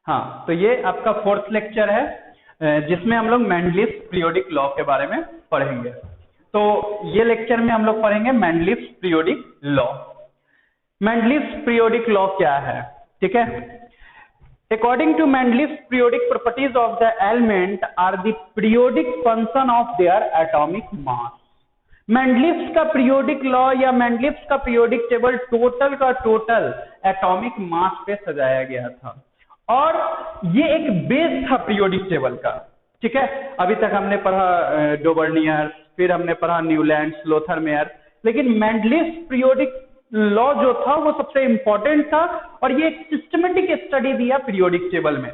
हाँ, तो ये आपका 4th लेक्चर है जिसमें हम लोग मेंडलीव्स पीरियोडिक लॉ के बारे में पढ़ेंगे। तो ये लेक्चर में हम लोग पढ़ेंगे Mendeleev's periodic law. Mendeleev's periodic law क्या है, ठीक है। According to Mendeleev's periodic properties of the element are the periodic function of their atomic mass. Mendeleev's का पीरियोडिक लॉ या मेंडलीव्स का पीरियोडिक टेबल टोटल का टोटल एटॉमिक मास पे सजाया गया था और ये एक बेस था पीरियोडिक टेबल का, ठीक है। अभी तक हमने पढ़ा डोबर्नियर, फिर हमने पढ़ा न्यूलैंड्स, लोथरमेयर, लेकिन मेंडलीव्स पीरियोडिक लॉ जो था वो सबसे इंपॉर्टेंट था और ये एक सिस्टमेटिक स्टडी दिया पीरियोडिक टेबल में।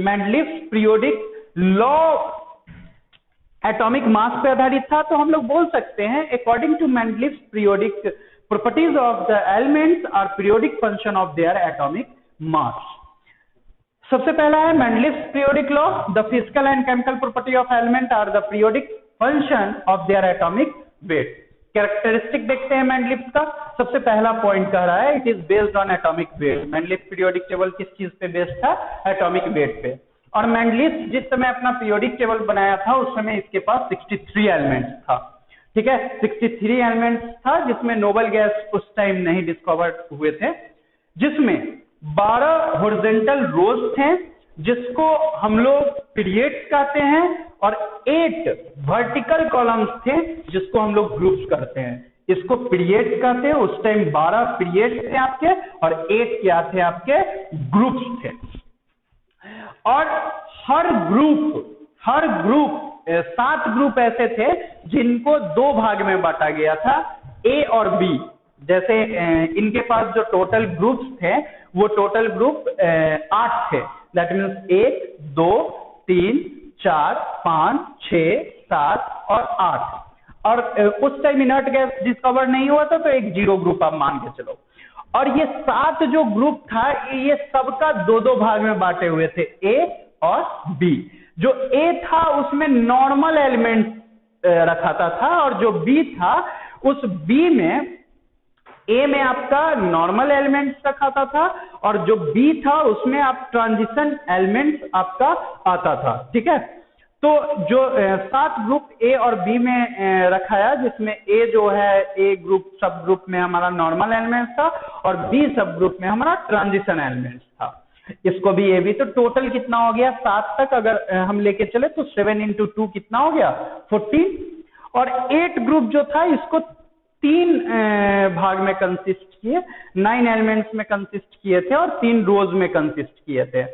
Mendeleev's periodic law atomic mass पे आधारित था, तो हम लोग बोल सकते हैं according to Mendeleev's periodic properties of the elements are periodic function of their atomic mass. सबसे पहला है Mendeleev's periodic law, the physical and chemical property of element are the periodic function of their atomic weight. Characteristic देखते हैं Mendeleev's का। सबसे पहला point कह रहा है it is based on atomic weight. Mendeleev's periodic table किस चीज पे बेस्ड था? एटॉमिक वेट पे। और मेंडलीव्स जिस समय अपना पीरियोडिक टेबल बनाया था उस समय इसके पास 63 एलिमेंट्स था, ठीक है। 63 एलिमेंट्स था जिसमें नोबल गैस उस टाइम नहीं डिस्कवर हुए थे, जिसमें 12 हॉरिजॉन्टल रोज थे जिसको हम लोग पीरियड्स कहते हैं और 8 वर्टिकल कॉलम्स थे जिसको हम लोग ग्रुप्स कहते हैं। इसको पीरियड्स कहते हैं। उस टाइम 12 पीरियड्स थे आपके और 8 क्या थे आपके? ग्रुप्स थे। और हर ग्रुप 7 ग्रुप ऐसे थे जिनको 2 भाग में बांटा गया था, ए और बी। जैसे इनके पास जो टोटल ग्रुप्स थे वो टोटल ग्रुप 8 थे। दैट मीन्स 1 2 3 4 5 6 7 और 8। और उस टाइम इनर्ट गैस डिस्कवर नहीं हुआ था, तो एक 0 ग्रुप आप मान के चलो। और ये 7 जो ग्रुप था ये सबका 2-2 भाग में बांटे हुए थे, ए और बी। जो ए था उसमें नॉर्मल एलिमेंट रखाता था और जो बी था उस बी में ए में आपका नॉर्मल एलिमेंट्स रखाता था और जो बी था उसमें आप ट्रांजिशन एलिमेंट्स आपका आता था, ठीक है। तो जो 7 ग्रुप ए और बी में रखाया, जिसमें ए जो है ए ग्रुप सब ग्रुप में हमारा नॉर्मल एलिमेंट्स था और बी सब ग्रुप में हमारा ट्रांजिशन एलिमेंट्स था। इसको भी ये भी, तो टोटल कितना हो गया 7 तक अगर हम लेके चले तो 7 × 2 कितना हो गया 14। और 8 ग्रुप जो था इसको 3 भाग में कंसिस्ट किए, 9 एलिमेंट्स में कंसिस्ट किए थे और 3 रोज में कंसिस्ट किए थे।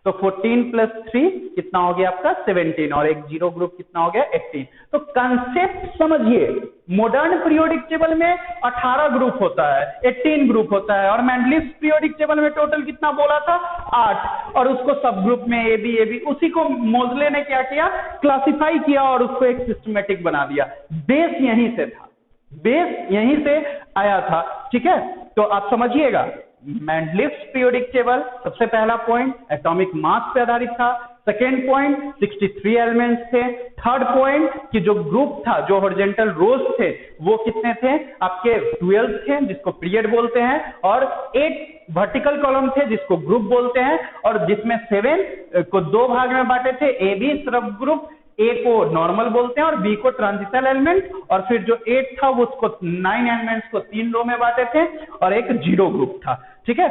तो 14 + 3 कितना हो गया आपका 17 और एक 0 ग्रुप कितना हो गया 18। तो कंसेप्ट समझिए, मॉडर्न पीरियोडिक टेबल में 18 ग्रुप होता है, 18 ग्रुप होता है और मेंडलीव्स पीरियोडिक टेबल में टोटल कितना बोला था 8। और उसको सब ग्रुप में ए बी उसी को मोजले ने क्या किया, क्लासिफाई किया और उसको एक सिस्टमेटिक बना दिया। बेस यहीं से था, बेस यहीं से आया था, ठीक है। तो आप समझिएगा मेंडलीव्स पीरियोडिक टेबल, सबसे पहला पॉइंट एटॉमिक मास पे आधारित था। सेकेंड पॉइंट 63 एलिमेंट्स थे। थर्ड पॉइंट कि जो ग्रुप था, जो हॉरिजॉन्टल रोज थे वो कितने थे आपके 12 थे जिसको पीरियड बोलते हैं, और 8 वर्टिकल कॉलम थे जिसको ग्रुप बोलते हैं, और जिसमें 7 को 2 भाग में बांटे थे, ए बी सब ग्रुप। ए को नॉर्मल बोलते हैं और बी को ट्रांजिशन एलिमेंट, और फिर जो 8 था वो उसको 9 एलिमेंट्स को 3 रो में बांटे थे और एक 0 ग्रुप था, ठीक है।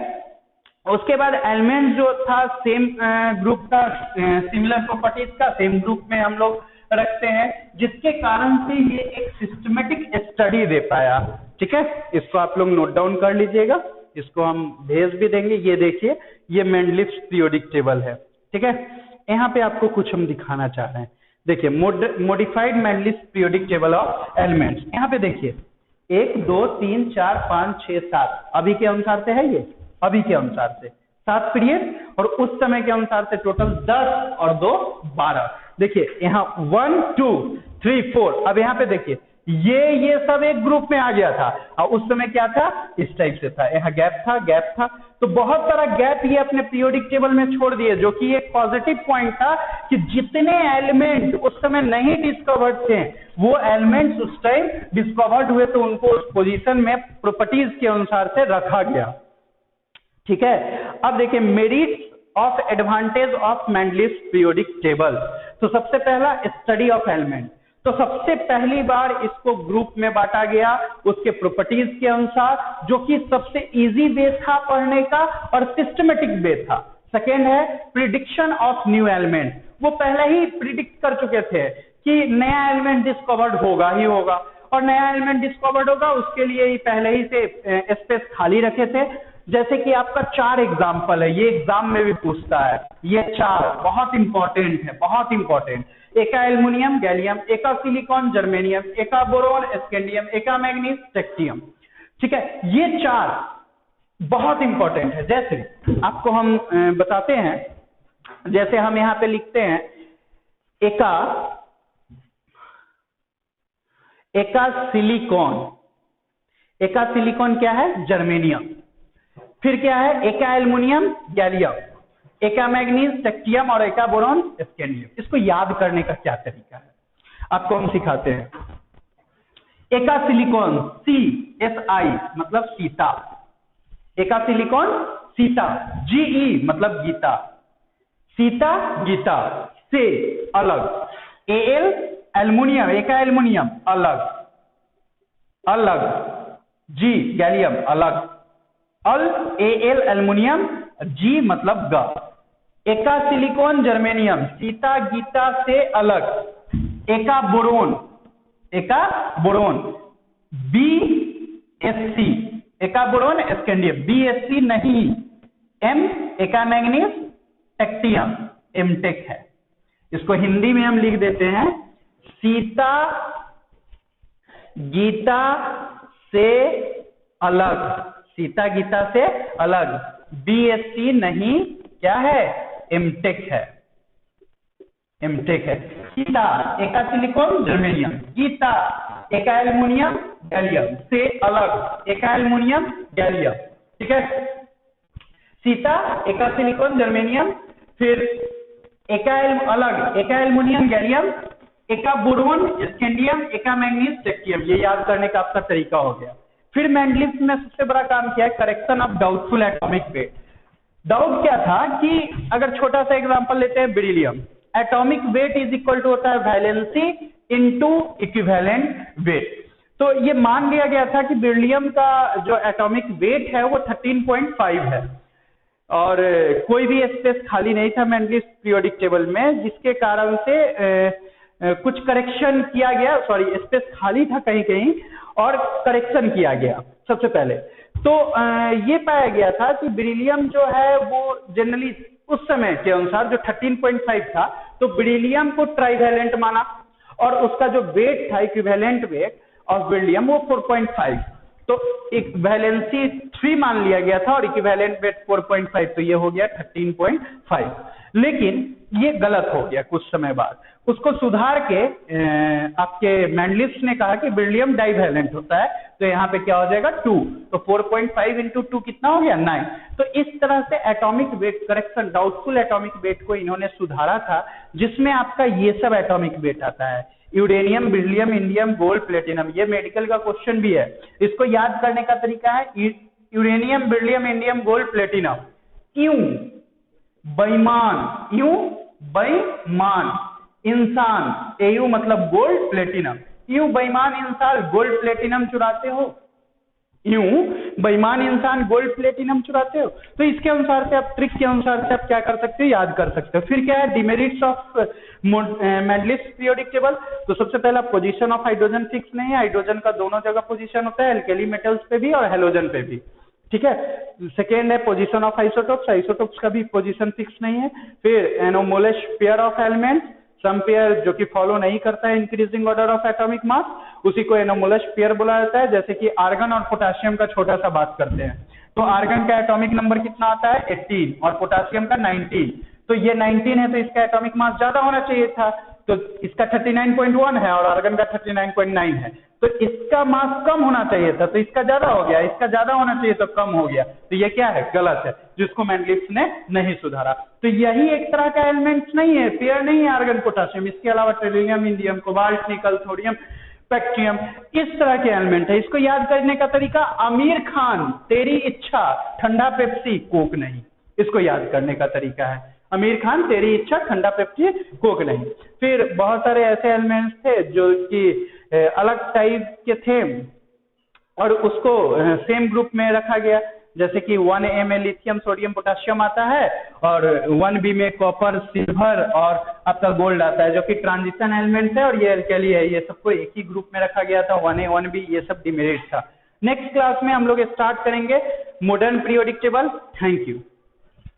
उसके बाद एलिमेंट जो था सेम ग्रुप का, सिमिलर प्रॉपर्टीज का सेम ग्रुप में हम लोग रखते हैं, जिसके कारण से ये एक सिस्टमेटिक स्टडी दे पाया, ठीक है। इसको आप लोग नोट डाउन कर लीजिएगा, इसको हम भेज भी देंगे। ये देखिए, ये मेंडलीव्स पीरियोडिक टेबल है, ठीक है। यहाँ पे आपको कुछ हम दिखाना चाह रहे हैं। देखिए modified Mendeleev's periodic table of elements. यहाँ पे देखिए 1 2 3 4 5 6 7 अभी के अनुसार से है, ये अभी के अनुसार से 7 पीरियड, और उस समय के अनुसार से टोटल 10 और 2 12। देखिए यहाँ 1 2 3 4। अब यहाँ पे देखिए ये सब एक ग्रुप में आ गया था और उस समय क्या था इस टाइप से था, यहाँ गैप था। तो बहुत सारा गैप ये अपने पीरियोडिक टेबल में छोड़ दिए, जो कि एक पॉजिटिव पॉइंट था कि जितने एलिमेंट उस समय नहीं डिस्कवर्ड थे वो एलिमेंट्स उस टाइम डिस्कवर्ड हुए, तो उनको उस पोजीशन में प्रॉपर्टीज के अनुसार से रखा गया, ठीक है। अब देखिए merits of advantage of Mendeleev periodic table. तो सबसे पहला स्टडी ऑफ एलिमेंट, तो सबसे पहली बार इसको ग्रुप में बांटा गया उसके प्रॉपर्टीज के अनुसार, जो कि सबसे इजी वे था पढ़ने का और सिस्टमेटिक वे था। सेकेंड है प्रिडिक्शन ऑफ न्यू एलिमेंट, वो पहले ही प्रिडिक्ट कर चुके थे कि नया एलिमेंट डिस्कवर्ड होगा ही होगा, और नया एलिमेंट डिस्कवर्ड होगा उसके लिए ही पहले ही से स्पेस खाली रखे थे। जैसे कि आपका 4 एग्जाम्पल है, ये एग्जाम में भी पूछता है, ये 4 बहुत इंपॉर्टेंट है, बहुत इंपॉर्टेंट। एका एल्युमिनियम गैलियम, एका सिलिकॉन जर्मेनियम, एका बोरोन स्कैंडियम, एका मैग्नीज टेक्टियम। ठीक है, ये 4 बहुत इंपॉर्टेंट है। जैसे आपको हम बताते हैं, जैसे हम यहाँ पे लिखते हैं एका सिलिकॉन, एका सिलिकॉन क्या है? जर्मेनियम। फिर क्या है? एका एल्युमिनियम गैलियम, एका मैग्नीज टेक्टियम और एका बोरॉन स्कैंडियम। इसको याद करने का क्या तरीका है आपको हम सिखाते हैं। एका सिलिकॉन CSI मतलब सीता, एका सिलिकॉन सीता, GE मतलब गीता, सीता गीता से अलग, AL एल्युमिनियम, एका एल्युमिनियम अलग, अलग, G गैलियम अलग, AL एल्युमिनियम, G मतलब ग, एका सिलिकॉन जर्मेनियम सीता गीता से अलग, एका बोरोन, एका बोरोन BSC, एका बोरोन स्कैंडियम BSC नहीं, M एका मैग्नीज टेक्टियम एमटेक है। इसको हिंदी में हम लिख देते हैं सीता गीता से अलग, सीता गीता से अलग, BSC नहीं, क्या है? एमटेक है, एमटेक है। सीता एका सिलिकॉन जर्मेनियम, गीता एका एल्युमिनियम गैलियम से अलग, एका एल्युमिनियम गैलियम। ठीक है, सीता एका सिलिकॉन जर्मेनियम, फिर अलग एका एल्युमिनियम गैलियम, एका बोरोन स्कैंडियम, एका मैग्नीज टेक्टियम। ये याद करने का आपका तरीका हो गया। फिर मेंडलीव ने सबसे बड़ा काम किया है correction of doubtful atomic weight. Doubt क्या था कि अगर छोटा सा एग्जांपल लेते हैं beryllium, atomic weight is equal to होता है वैलेंसी इनटू इक्विवेलेंट वेट। तो ये मान लिया गया था कि बेरिलियम का जो एटॉमिक वेट है वो 13.5 है और कोई भी स्पेस खाली नहीं था मेंडलीव पीरियोडिक टेबल में, जिसके कारण से कुछ करेक्शन किया गया, सॉरी स्पेस खाली था कहीं कहीं और करेक्शन किया गया। सबसे पहले तो ये पाया गया था कि बेरिलियम जो है वो जनरली उस समय के अनुसार जो 13.5 था, तो बेरिलियम को ट्राइवैलेंट माना और उसका जो वेट था इक्विवेलेंट वेट ऑफ बेरिलियम वो 4.5, तो एक वैलेंसी 3 मान लिया गया था और इक्विवेलेंट वेट 4.5, तो ये हो गया 13.5। लेकिन ये गलत हो गया कुछ समय बाद, उसको सुधार के आपके मेंडलीव ने कहा कि बेरिलियम डाइवैलेंट होता है, तो यहाँ पे क्या हो जाएगा 2, तो 4.5 इंटू 2 कितना हो गया 9। तो इस तरह से atomic weight correction, doubtful atomic wait को इन्होंने सुधारा था, जिसमें आपका ये सब एटॉमिक वेट आता है, uranium, beryllium, indium, gold, platinum. ये मेडिकल का क्वेश्चन भी है, इसको याद करने का तरीका है uranium, beryllium, indium, gold, platinum. क्यों बेईमान, यूं बेईमान इंसान, एयू मतलब गोल्ड, प्लेटिनम, यूं बेईमान इंसान गोल्ड प्लेटिनम चुराते हो, यूं बेईमान इंसान गोल्ड प्लेटिनम चुराते हो। तो इसके अनुसार से आप ट्रिक के अनुसार से आप क्या कर सकते हो, याद कर सकते हो। फिर क्या है demerits of Mendeleev periodic table. तो सबसे पहला पोजीशन ऑफ हाइड्रोजन फिक्स नहीं है, हाइड्रोजन का दोनों जगह पोजीशन होता है, एल्केली मेटल्स पे भी और हेलोजन पे भी। ठीक है, सेकेंड है पोजीशन ऑफ आइसोटोप्स, आइसोटोप्स का भी पोजीशन फिक्स नहीं है। फिर anomalous pair of elements, some pair जो कि फॉलो नहीं करता है increasing order of atomic mass, उसी को एनोमोलस पेयर बोला जाता है। जैसे कि आर्गन और पोटेशियम का छोटा सा बात करते हैं, तो आर्गन का एटॉमिक नंबर कितना आता है 18 और पोटेशियम का 19, तो ये 19 है तो इसका एटॉमिक मास ज्यादा होना चाहिए था, तो इसका 39.1 है और आर्गन का 39.9 है, तो इसका मास कम होना चाहिए था, तो इसका ज्यादा हो गया, इसका ज्यादा होना चाहिए तो कम हो गया, तो ये क्या है गलत है, जिसको मेंडलीव ने नहीं सुधारा। तो यही एक तरह का एलिमेंट्स नहीं है, पेयर नहीं है आर्गन पोटेशियम, इसके अलावा टेरिलियम, इंडियम, कोबाल्ट, निकल, थोरियम, स्पेक्ट्रियम, इस तरह के एलिमेंट है। इसको याद करने का तरीका आमिर खान तेरी इच्छा, ठंडा पेप्सी कोक नहीं, इसको याद करने का तरीका है। आमिर खान तेरी इच्छा, ठंडा पेप्सी, कोक नहीं। फिर बहुत सारे ऐसे एलिमेंट्स थे जो कि अलग टाइप के थे और उसको सेम ग्रुप में रखा गया, जैसे कि 1A में लिथियम सोडियम पोटेशियम आता है और 1B में कॉपर सिल्वर और आपका गोल्ड आता है, जो कि ट्रांजिशन एलिमेंट है और ये अल्कली है। ये सबको एक ही ग्रुप में रखा गया था, 1A 1B, ये सब डिमेरिट था। नेक्स्ट क्लास में हम लोग स्टार्ट करेंगे modern periodic table. Thank you.